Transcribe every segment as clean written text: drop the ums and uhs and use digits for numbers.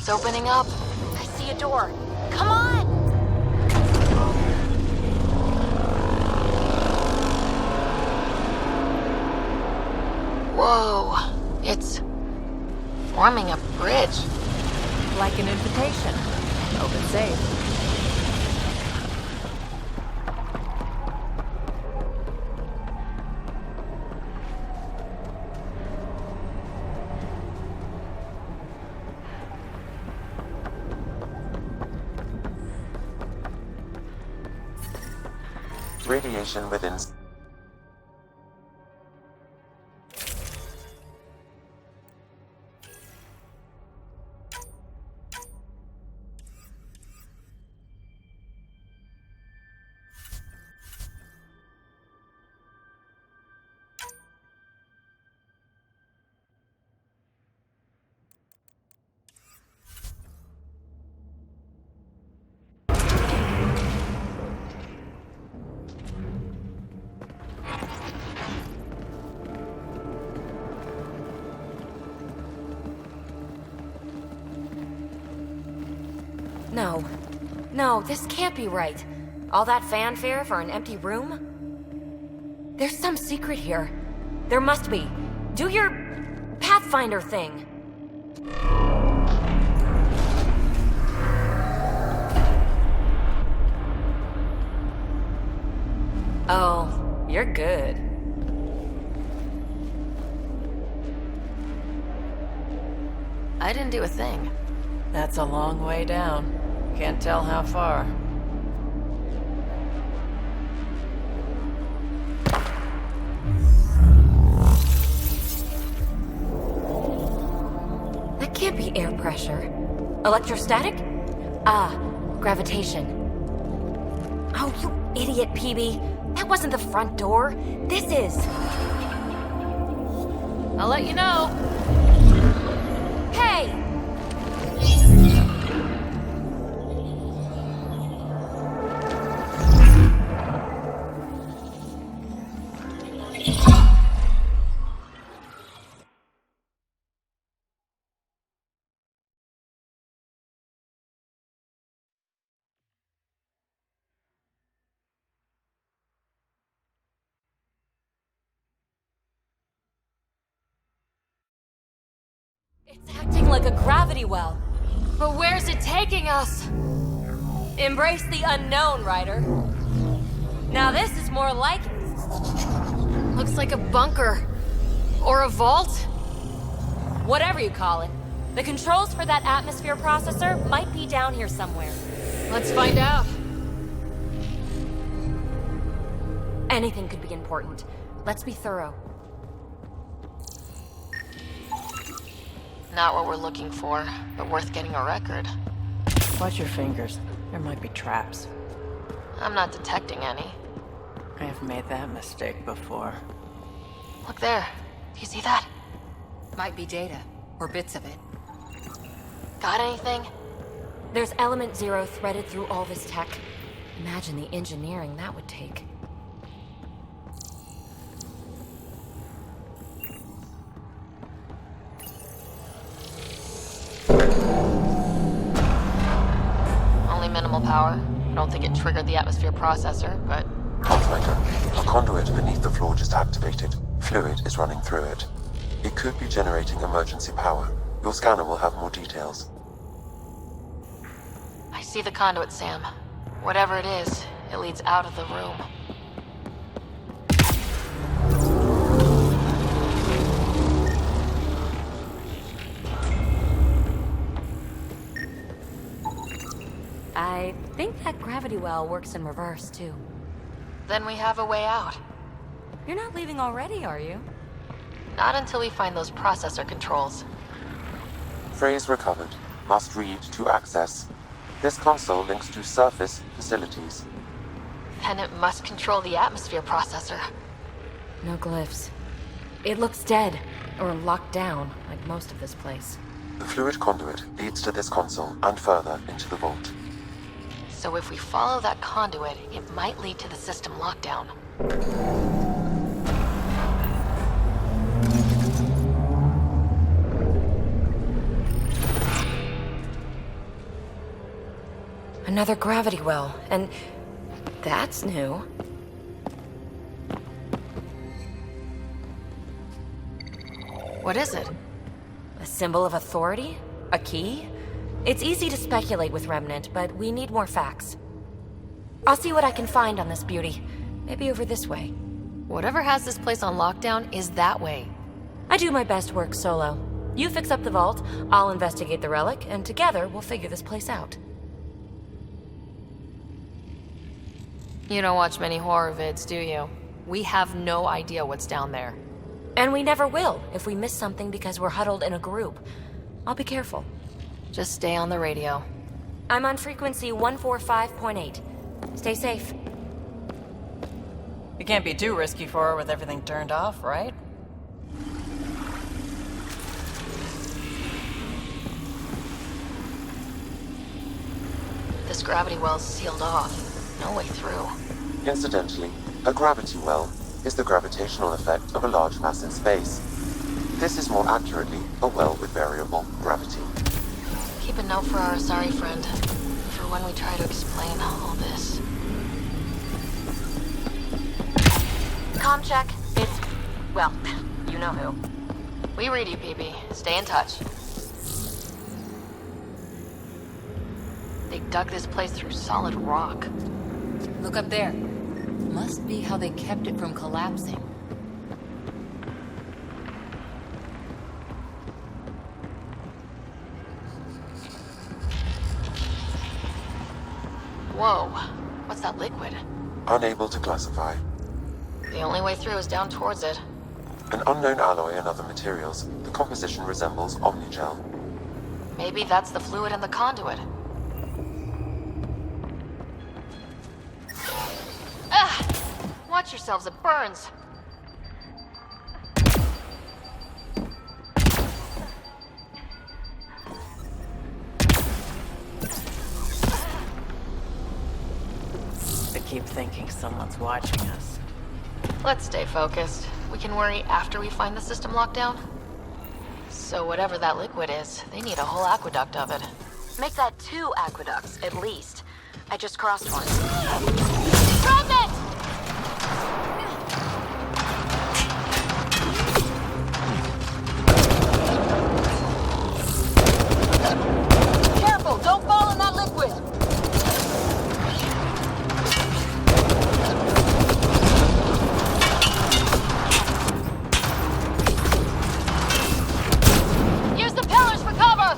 It's opening up. I see a door. Come on! Whoa. It's forming a bridge. Like an invitation. Hope it's safe. Radiation within. No, this can't be right. All that fanfare for an empty room? There's some secret here. There must be. Do your Pathfinder thing. Oh, you're good. I didn't do a thing. That's a long way down. Can't tell how far. That can't be air pressure. Electrostatic? Ah, gravitation. Oh, you idiot, PB. That wasn't the front door. This is. I'll let you know. Hey! It's acting like a gravity well. But where's it taking us? Embrace the unknown, Ryder. Now this is more like it. Looks like a bunker. Or a vault. Whatever you call it. The controls for that atmosphere processor might be down here somewhere. Let's find out. Anything could be important. Let's be thorough. Not what we're looking for, but worth getting a record. Watch your fingers. There might be traps. I'm not detecting any. I have made that mistake before. Look there. Do you see that? Might be data, or bits of it. Got anything? There's element 0 threaded through all this tech. Imagine the engineering that would take. Only minimal power. I don't think it triggered the atmosphere processor, but... Operator, a conduit beneath the floor just activated. Fluid is running through it. It could be generating emergency power. Your scanner will have more details. I see the conduit, Sam. Whatever it is, it leads out of the room. I think that gravity well works in reverse, too. Then we have a way out. You're not leaving already, are you? Not until we find those processor controls. Phrase recovered. Must read to access. This console links to surface facilities. Then it must control the atmosphere processor. No glyphs. It looks dead, or locked down, like most of this place. The fluid conduit leads to this console and further into the vault. So if we follow that conduit, it might lead to the system lockdown. Another gravity well, and that's new. What is it? A symbol of authority? A key? It's easy to speculate with Remnant, but we need more facts. I'll see what I can find on this beauty. Maybe over this way. Whatever has this place on lockdown is that way. I do my best work solo. You fix up the vault, I'll investigate the relic, and together we'll figure this place out. You don't watch many horror vids, do you? We have no idea what's down there. And we never will if we miss something because we're huddled in a group. I'll be careful. Just stay on the radio. I'm on frequency 145.8. Stay safe. It can't be too risky for her with everything turned off, right? This gravity well's sealed off. No way through. Incidentally, a gravity well is the gravitational effect of a large mass in space. This is more accurately a well with variable gravity. Keep a note for our sorry friend, for when we try to explain all this. Comm check. It's... well, you know who. We read you, PB. Stay in touch. They dug this place through solid rock. Look up there. Must be how they kept it from collapsing. Whoa. What's that liquid? Unable to classify. The only way through is down towards it. An unknown alloy and other materials. The composition resembles omnigel. Maybe that's the fluid in the conduit. Ah! Watch yourselves, it burns. I keep thinking someone's watching us. Let's stay focused. We can worry after we find the system lockdown. So whatever that liquid is, they need a whole aqueduct of it. Make that 2 aqueducts, at least. I just crossed one. Remnant! Careful, don't fall in that liquid! Use the pillars for cover!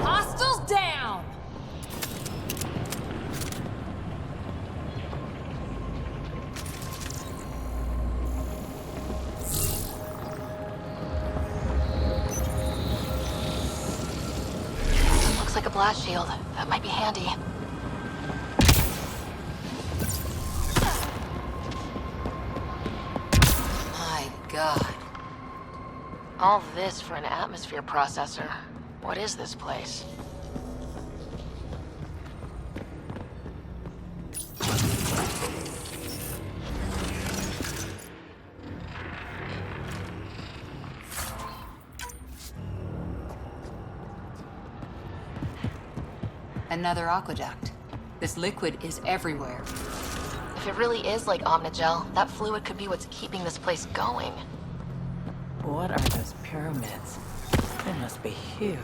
Hostiles down! Looks like a blast shield. That might be handy. My God. All this for an atmosphere processor. What is this place? Another aqueduct. This liquid is everywhere. If it really is like Omnigel, that fluid could be what's keeping this place going. What are those pyramids? They must be huge.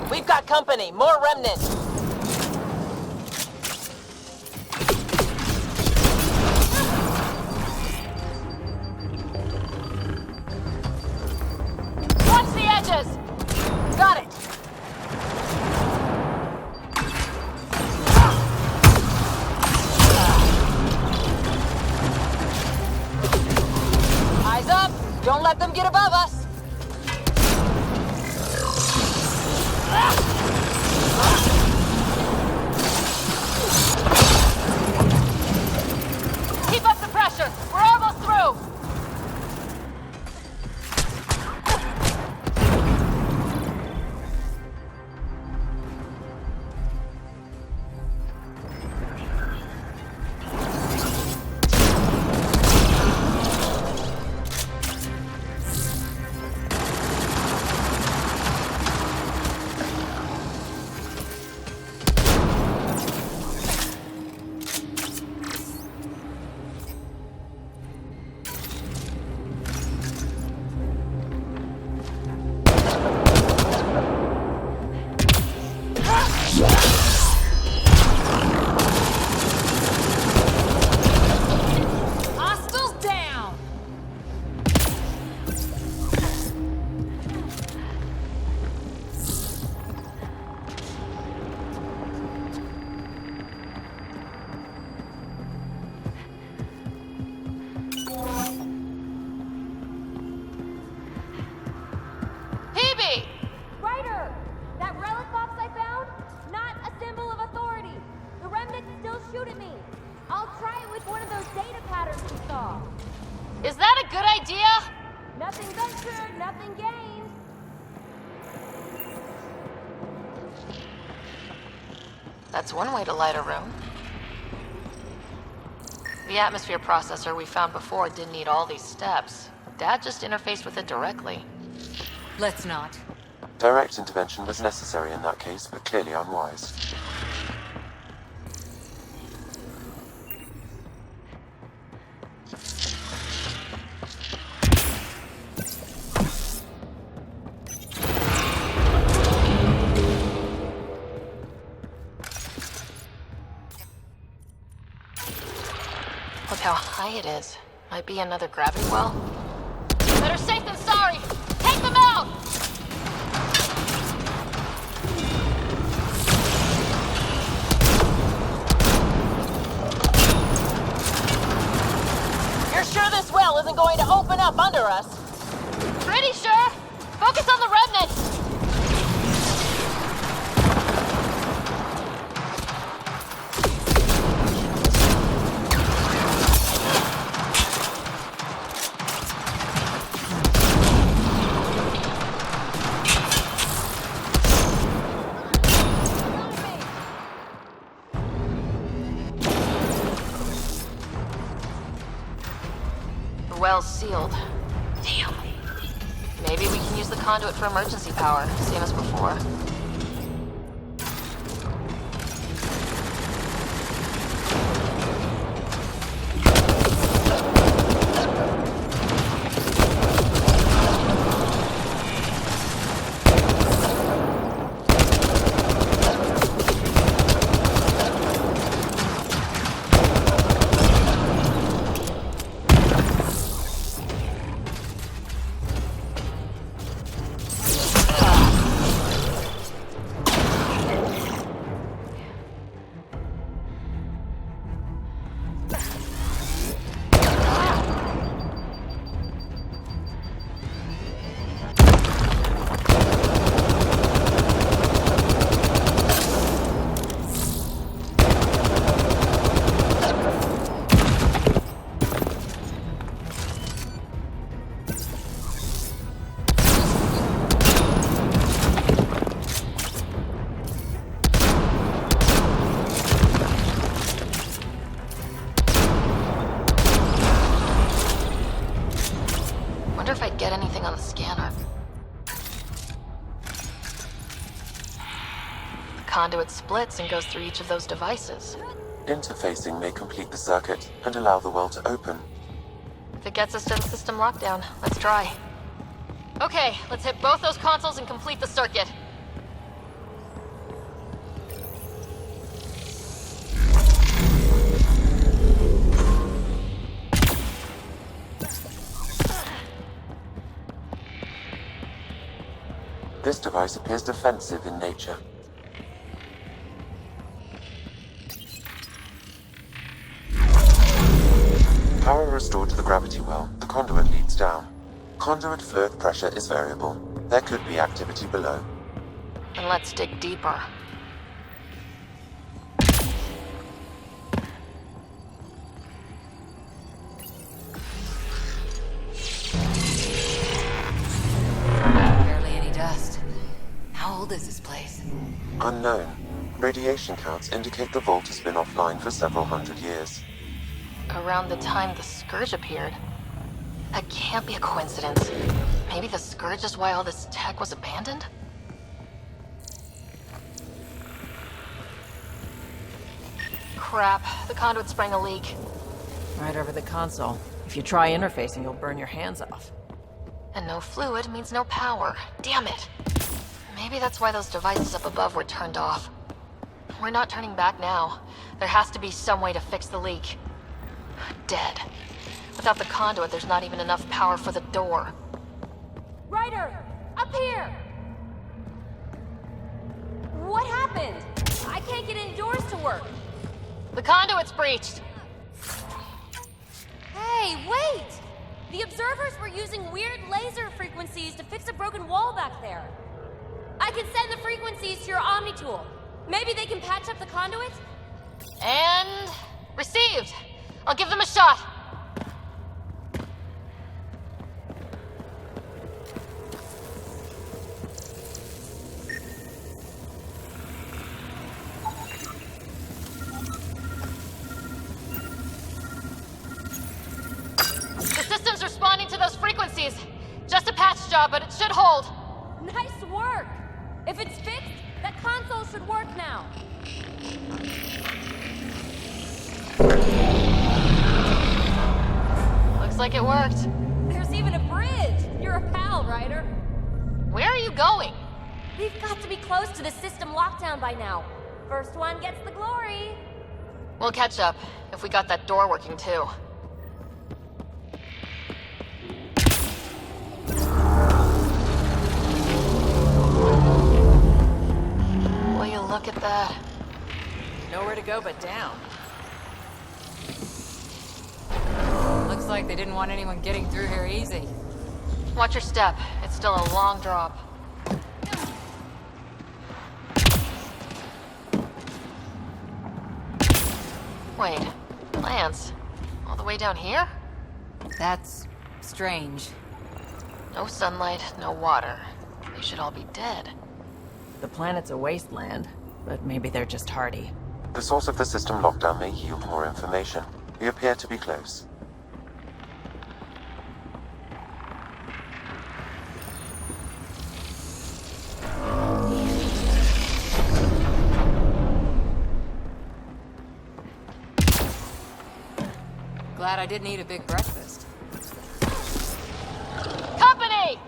We've got company! More remnants! Watch the edges! Got it! Eyes up! Don't let them get above us! Keep up the pressure! We're almost through! Hostiles down! PB! Ryder! That relic box I found? Not a symbol of authority. The remnants still shoot at me. I'll try it with one of those data patterns we saw. Is that a good idea? Nothing ventured, nothing gained. That's one way to light a room. The atmosphere processor we found before didn't need all these steps. Dad just interfaced with it directly. Let's not. Direct intervention was necessary in that case, but clearly unwise. Look how high it is. Might be another gravity well. Better safe than sorry! Take them out! You're sure this well isn't going to open up under us? Pretty sure! Focus on the remnants! The well's sealed. Damn. Maybe we can use the conduit for emergency power, same as before. can't get anything on the scanner. The conduit splits and goes through each of those devices. Interfacing may complete the circuit and allow the well to open. If it gets us to the system lockdown, let's try. Okay, let's hit both those consoles and complete the circuit. This device appears defensive in nature. Power restored to the gravity well. The conduit leads down. Conduit fluid pressure is variable. There could be activity below. And let's dig deeper. Barely any dust. How old is this place? Unknown. Radiation counts indicate the vault has been offline for several hundred years. Around the time the Scourge appeared. That can't be a coincidence. Maybe the Scourge is why all this tech was abandoned? Crap, the conduit sprang a leak. Right over the console. If you try interfacing, you'll burn your hands off. And no fluid means no power. Damn it. Maybe that's why those devices up above were turned off. We're not turning back now. There has to be some way to fix the leak. Dead. Without the conduit, there's not even enough power for the door. Ryder! Up here! What happened? I can't get any doors to work. The conduit's breached! Hey, wait! The observers were using weird laser frequencies to fix a broken wall back there. I can send the frequencies to your Omni tool. Maybe they can patch up the conduit? And... received! I'll give them a shot! The system's responding to those frequencies. Just a patch job, but it should hold. Nice work! If it's fixed, that console should work now. Looks like it worked. There's even a bridge! You're a pal, Ryder. Where are you going? We've got to be close to the system lockdown by now. First one gets the glory. We'll catch up, if we got that door working too. Will you look at that? Nowhere to go but down. Looks like they didn't want anyone getting through here easy. Watch your step. It's still a long drop. Wait, plants? All the way down here? That's strange. No sunlight, no water. They should all be dead. The planet's a wasteland, but maybe they're just hardy. The source of the system lockdown may yield more information. We appear to be close. Glad I didn't eat a big breakfast. Company!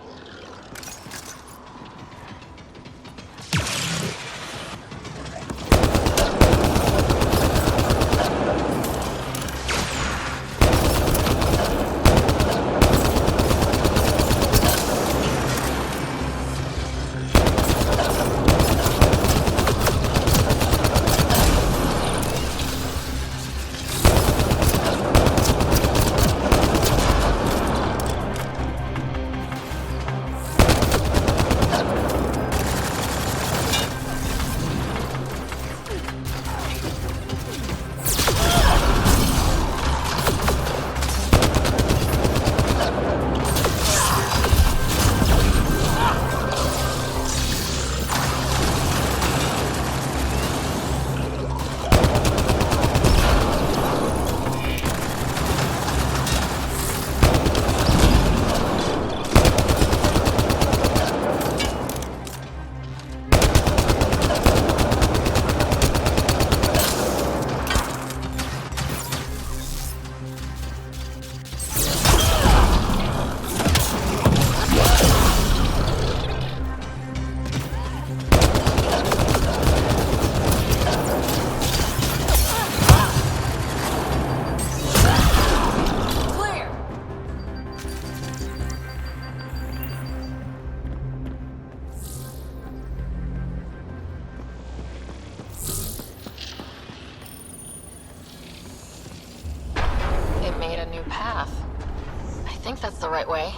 think that's the right way.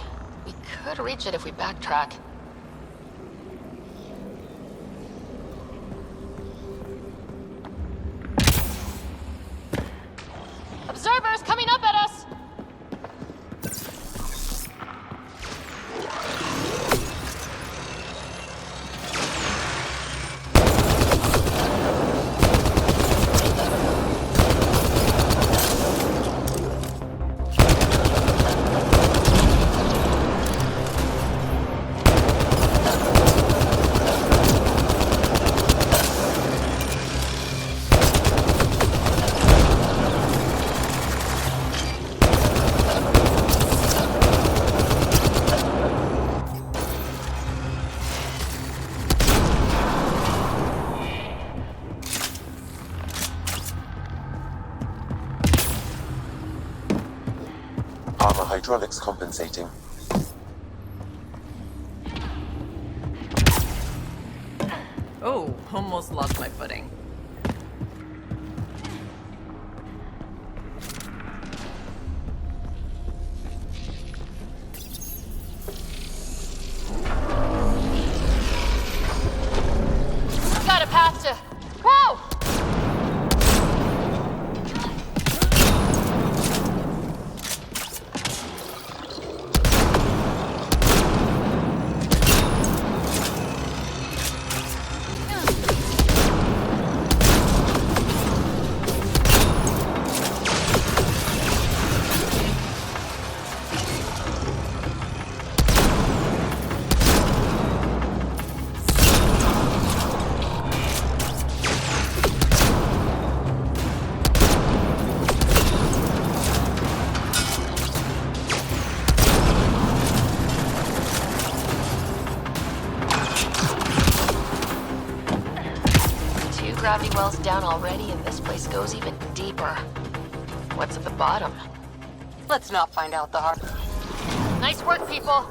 We could reach it if we backtrack. Observers coming up at us! Armor hydraulics compensating. Oh, almost lost my footing. Got a path to... Whoa! Gravity well's down already, and this place goes even deeper. What's at the bottom? Let's not find out the hard. Nice work, people!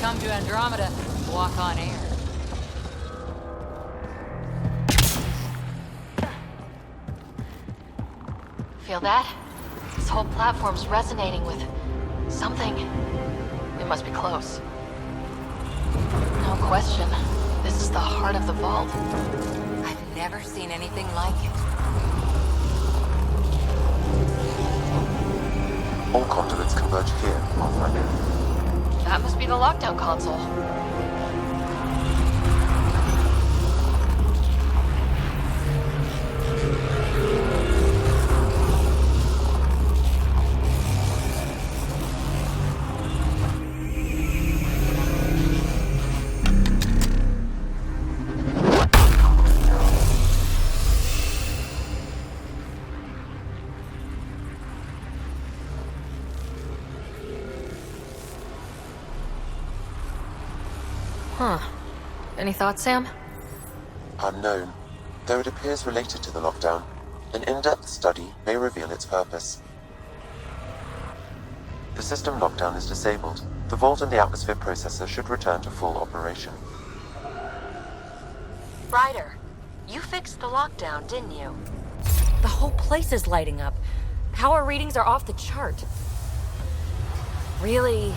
Come to Andromeda, walk on air. Feel that? This whole platform's resonating with something. We must be close. No question. This is the heart of the vault. I've never seen anything like it. All conduits converge here, Pathfinder. That must be the lockdown console. Huh. Any thoughts, Sam? Unknown. Though it appears related to the lockdown, an in-depth study may reveal its purpose. The system lockdown is disabled. The vault and the atmosphere processor should return to full operation. Ryder, you fixed the lockdown, didn't you? The whole place is lighting up. Power readings are off the chart. Really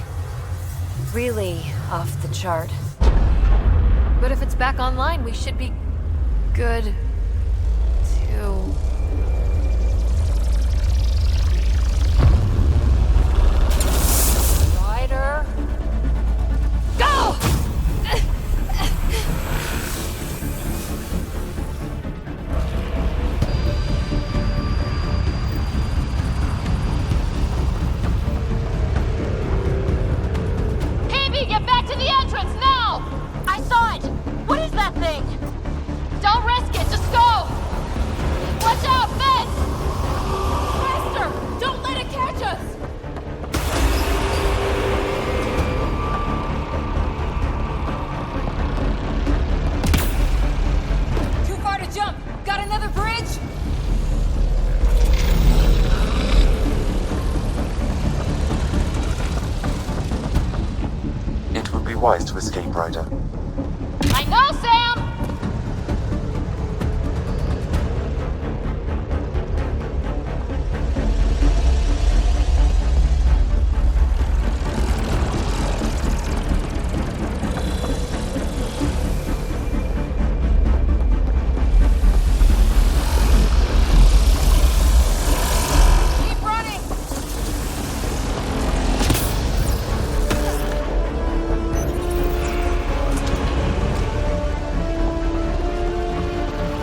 off the chart. But if it's back online, we should be good too. Ryder, go! Get back to the entrance now! I saw it! What is that thing? Don't risk it, just wise to escape, Ryder. I know, Sam! Keep running!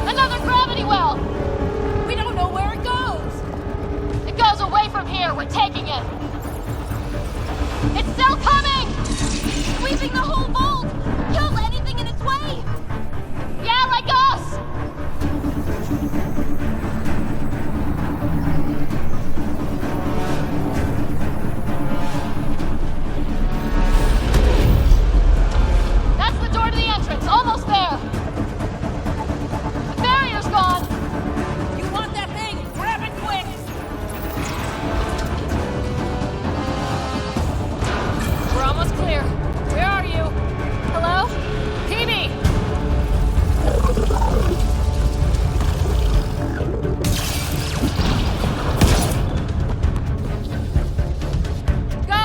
Another gravity well! We don't know where it goes! It goes away from here, we're taking it! It's still coming! Sweeping the whole vault! Kill anything in its way! Yeah, like us! That's the door to the entrance, almost there! The barrier's gone! You want that thing? Grab it quick! We're almost clear. Where are you? Hello? PB! Go!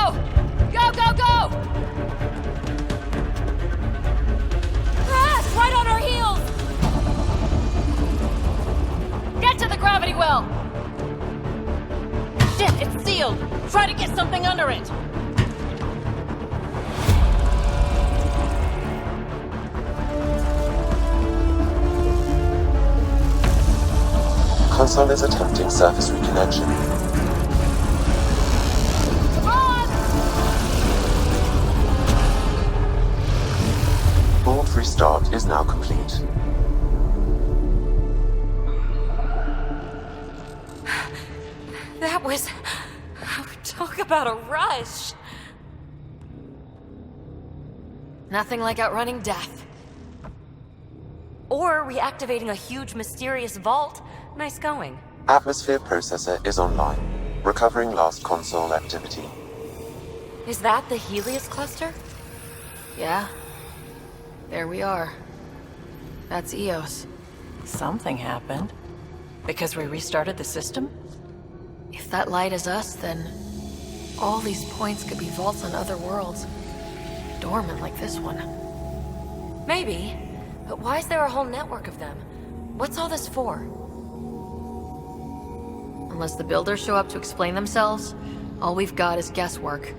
Go, go, go! Ah, it's right on our heels! Get to the gravity well! Shit, it's sealed! Try to get something under it! Console is attempting surface reconnection. Come on! Vault restart is now complete. That was... Talk about a rush. Nothing like outrunning death. Or reactivating a huge mysterious vault. Nice going. Atmosphere processor is online, recovering last console activity. Is that the Helios cluster? Yeah. There we are. That's EOS. Something happened. Because we restarted the system? If that light is us, then all these points could be vaults on other worlds. Dormant like this one. Maybe. But why is there a whole network of them? What's all this for? Unless the builders show up to explain themselves, all we've got is guesswork.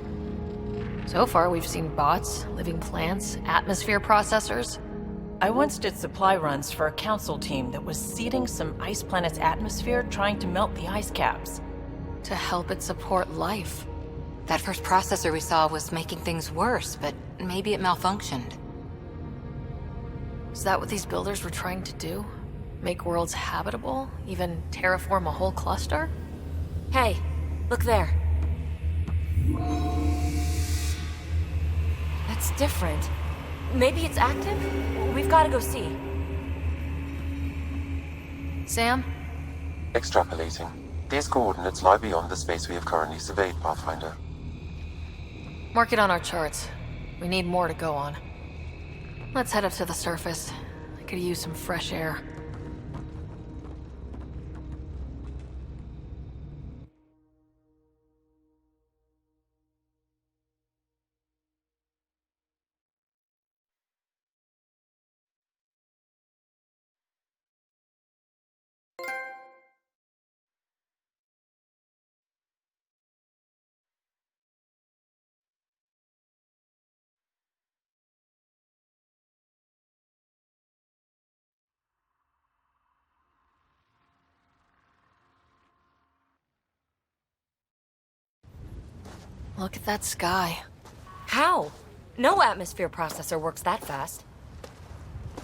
So far, we've seen bots, living plants, atmosphere processors. I once did supply runs for a council team that was seeding some ice planet's atmosphere, trying to melt the ice caps. To help it support life. That first processor we saw was making things worse, but maybe it malfunctioned. Is that what these builders were trying to do? Make worlds habitable? Even terraform a whole cluster? Hey, look there. That's different. Maybe it's active? We've got to go see. Sam? Extrapolating. These coordinates lie beyond the space we have currently surveyed, Pathfinder. Mark it on our charts. We need more to go on. Let's head up to the surface. I could use some fresh air. Look at that sky. How? No atmosphere processor works that fast.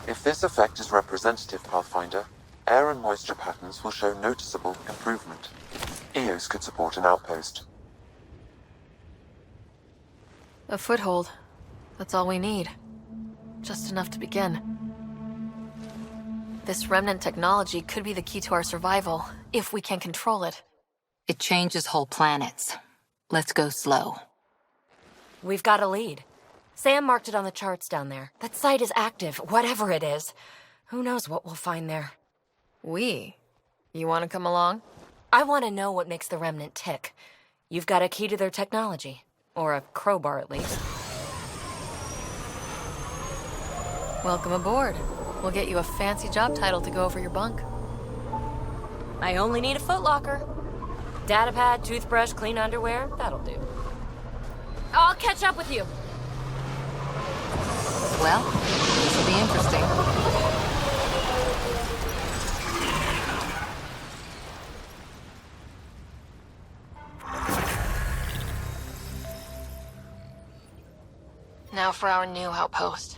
If this effect is representative, Pathfinder, air and moisture patterns will show noticeable improvement. EOS could support an outpost. A foothold. That's all we need. Just enough to begin. This remnant technology could be the key to our survival, if we can control it. It changes whole planets. Let's go slow. We've got a lead. Sam marked it on the charts down there. That site is active, whatever it is. Who knows what we'll find there. You want to come along? I want to know what makes the Remnant tick. You've got a key to their technology. Or a crowbar, at least. Welcome aboard. We'll get you a fancy job title to go over your bunk. I only need a footlocker. Datapad, toothbrush, clean underwear, that'll do. I'll catch up with you. Well, this will be interesting. Now for our new outpost.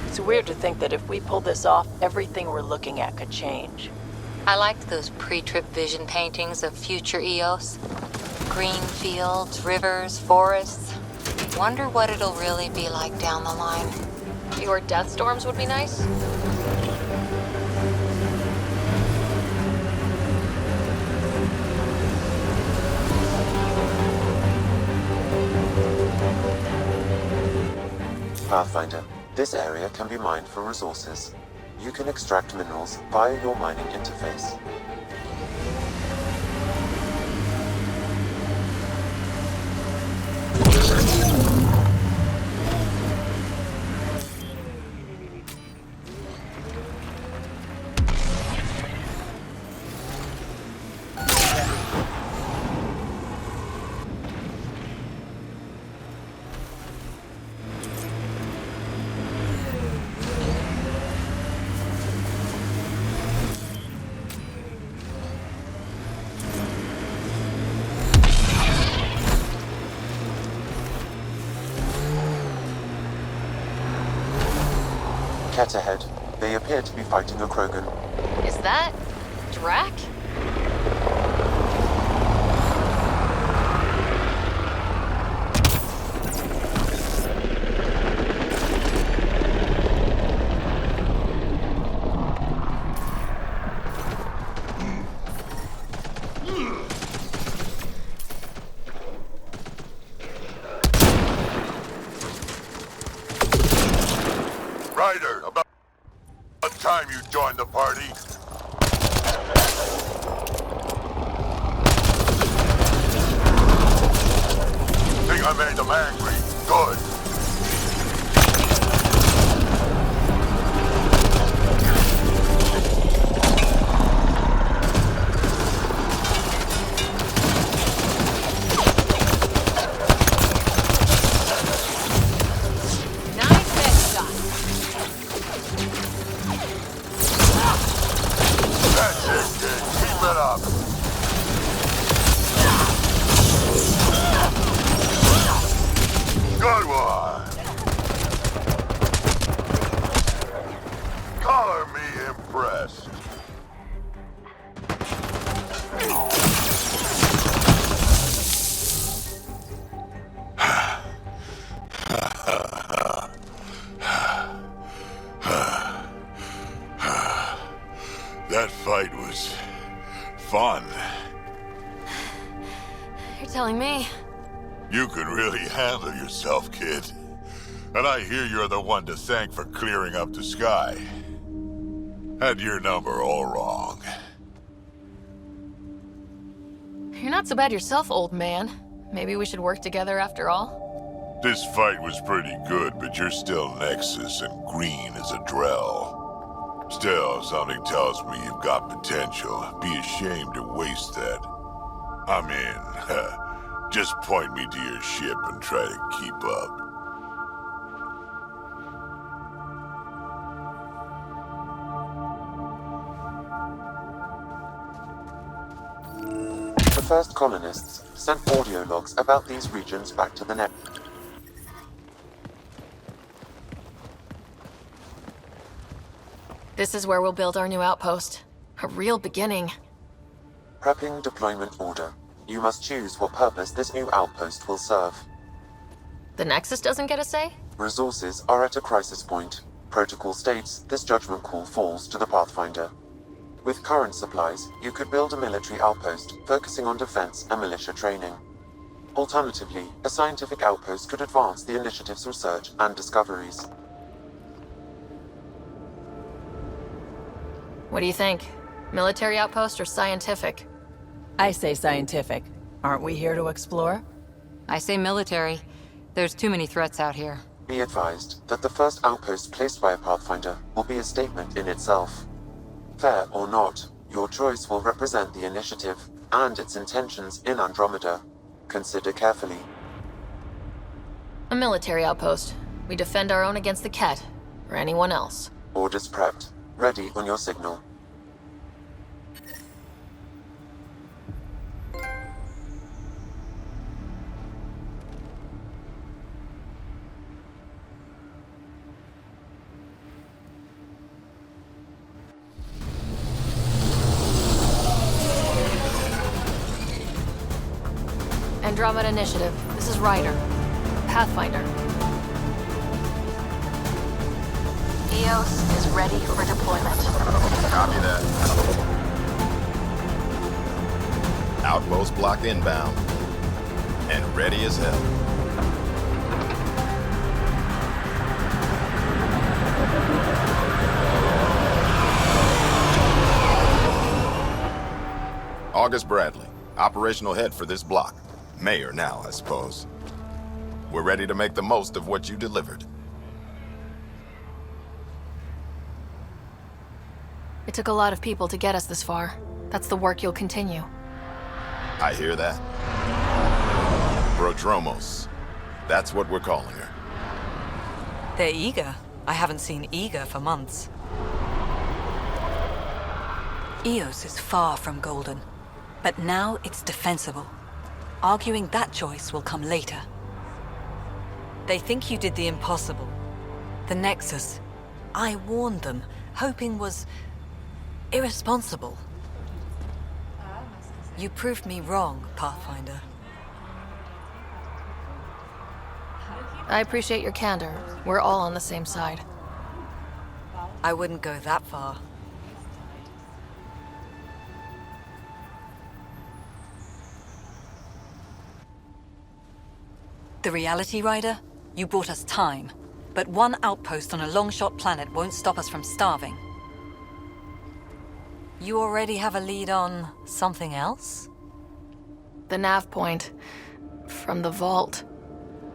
It's weird to think that if we pull this off, everything we're looking at could change. I liked those pre-trip vision paintings of future EOS. Green fields, rivers, forests. Wonder what it'll really be like down the line. Fewer death storms would be nice. Pathfinder, this area can be mined for resources. You can extract minerals via your mining interface. Cat ahead. They appear to be fighting a Krogan. Is that Drac? Ryder, about time you joined the party. Think I made them angry. Good. That's it, kid. Keep it up. Good one. Color me impressed. That fight was fun. You're telling me. You can really handle yourself, kid. And I hear you're the one to thank for clearing up the sky. Had your number all wrong. You're not so bad yourself, old man. Maybe we should work together after all. This fight was pretty good, but you're still Nexus and green as a Drell. Still, something tells me you've got potential. Be ashamed to waste that. I'm in. Just point me to your ship and try to keep up. The first colonists sent audio logs about these regions back to the net. This is where we'll build our new outpost. A real beginning. Prepping deployment order. You must choose what purpose this new outpost will serve. The Nexus doesn't get a say? Resources are at a crisis point. Protocol states this judgment call falls to the Pathfinder. With current supplies, you could build a military outpost focusing on defense and militia training. Alternatively, a scientific outpost could advance the initiative's research and discoveries. What do you think? Military outpost or scientific? I say scientific. Aren't we here to explore? I say military. There's too many threats out here. Be advised that the first outpost placed by a Pathfinder will be a statement in itself. Fair or not, your choice will represent the initiative and its intentions in Andromeda. Consider carefully. A military outpost. We defend our own against the Ket, or anyone else. Orders prepped. Ready on your signal. Andromeda Initiative. This is Ryder. Pathfinder. EOS is ready for deployment. Copy that. Outpost block inbound. And ready as hell. August Bradley, operational head for this block. Mayor now, I suppose. We're ready to make the most of what you delivered. It took a lot of people to get us this far. That's the work you'll continue. I hear that. Prodromos. That's what we're calling her. They're eager. I haven't seen eager for months. EOS is far from golden, but now it's defensible. Arguing that choice will come later. They think you did the impossible. The Nexus. I warned them, hoping was irresponsible. You proved me wrong, Pathfinder. I appreciate your candor. We're all on the same side. I wouldn't go that far. The reality, Ryder? You brought us time. But one outpost on a long-shot planet won't stop us from starving. You already have a lead on something else? The nav point. From the vault.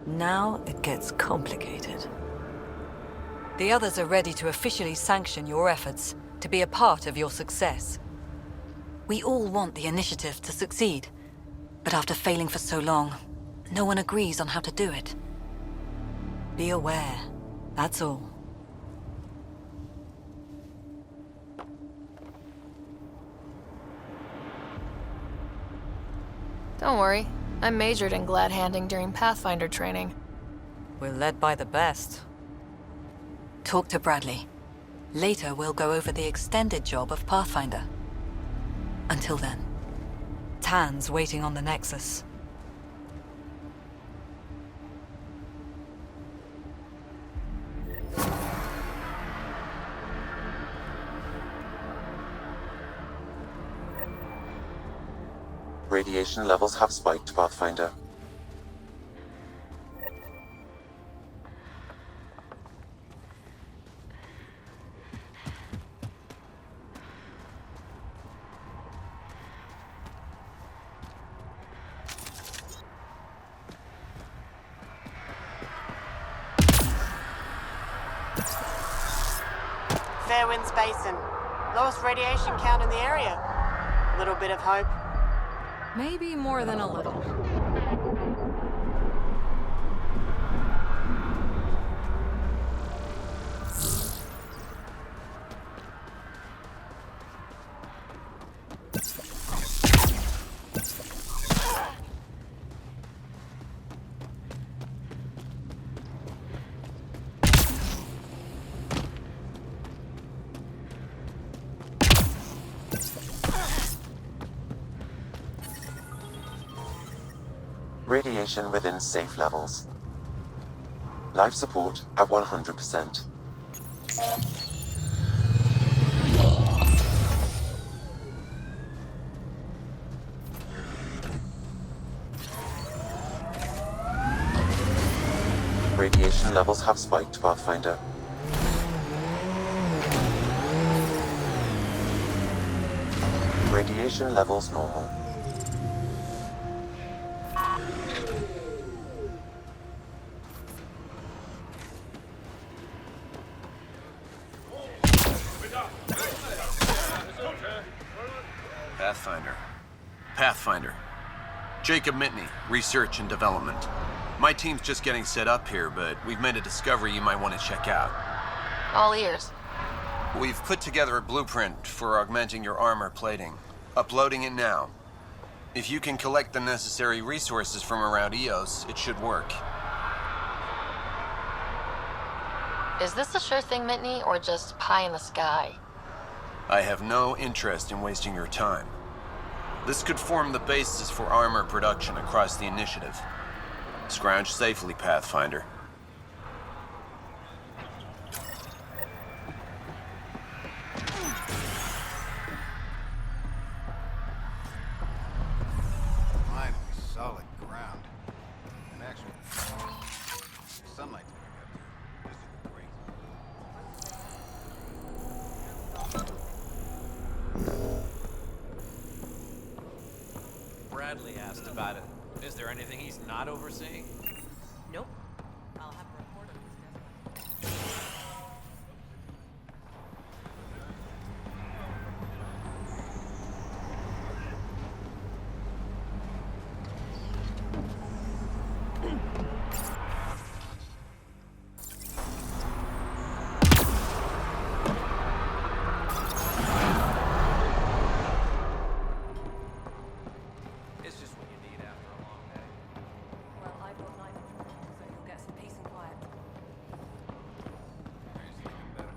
Now it gets complicated. The others are ready to officially sanction your efforts, to be a part of your success. We all want the initiative to succeed, but after failing for so long, no one agrees on how to do it. Be aware, that's all. Don't worry. I majored in glad-handing during Pathfinder training. We're led by the best. Talk to Bradley. Later, we'll go over the extended job of Pathfinder. Until then, Tan's waiting on the Nexus. Radiation levels have spiked, Pathfinder. Fairwinds Basin. Lowest radiation count in the area. Little bit of hope. Maybe more than a little. Radiation within safe levels. Life support at 100%. Radiation levels have spiked, Pathfinder. Radiation levels normal. Pathfinder. Jacob Mitney, Research and Development. My team's just getting set up here, but we've made a discovery you might want to check out. All ears. We've put together a blueprint for augmenting your armor plating. Uploading it now. If you can collect the necessary resources from around EOS, it should work. Is this a sure thing, Mitney, or just pie in the sky? I have no interest in wasting your time. This could form the basis for armor production across the initiative. Scrounge safely, Pathfinder. Finally, solid ground. And actually, sunlight to pick up. This is great. Bradley asked about it. Is there anything he's not overseeing? Nope. I'll have a report on this. It's just what you need after a long day. Well, I've got life insurance, so you'll get some peace and quiet. He's looking better.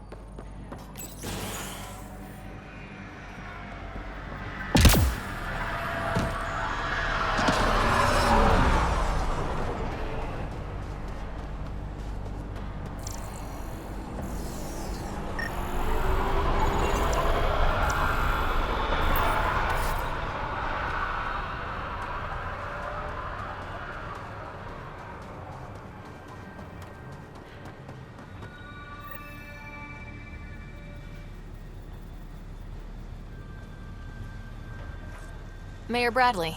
Mayor Bradley.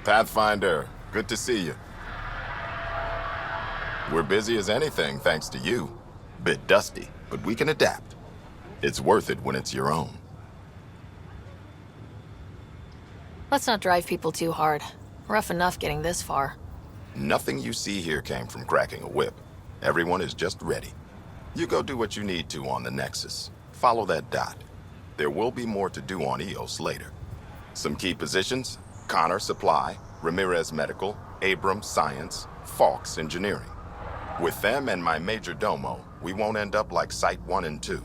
Pathfinder, good to see you. We're busy as anything thanks to you. Bit dusty, but we can adapt. It's worth it when it's your own. Let's not drive people too hard. Rough enough getting this far. Nothing you see here came from cracking a whip. Everyone is just ready. You go do what you need to on the Nexus. Follow that dot. There will be more to do on EOS later. Some key positions: Connor Supply, Ramirez Medical, Abrams Science, Fawkes Engineering. With them and my major domo, we won't end up like Site 1 and 2.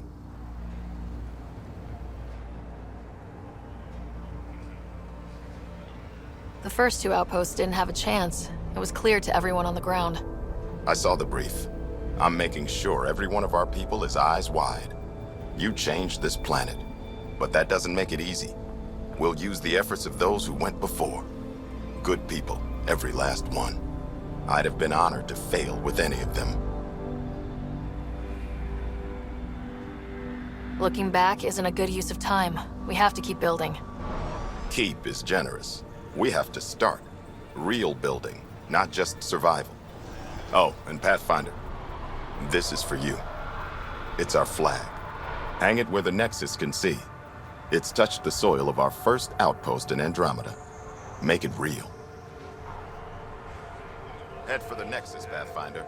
The first two outposts didn't have a chance. It was clear to everyone on the ground. I saw the brief. I'm making sure every one of our people is eyes wide. You changed this planet, but that doesn't make it easy. We'll use the efforts of those who went before. Good people, every last one. I'd have been honored to fail with any of them. Looking back isn't a good use of time. We have to keep building. Keep is generous. We have to start. Real building, not just survival. Oh, and Pathfinder, this is for you. It's our flag. Hang it where the Nexus can see. It's touched the soil of our first outpost in Andromeda. Make it real. Head for the Nexus, Pathfinder.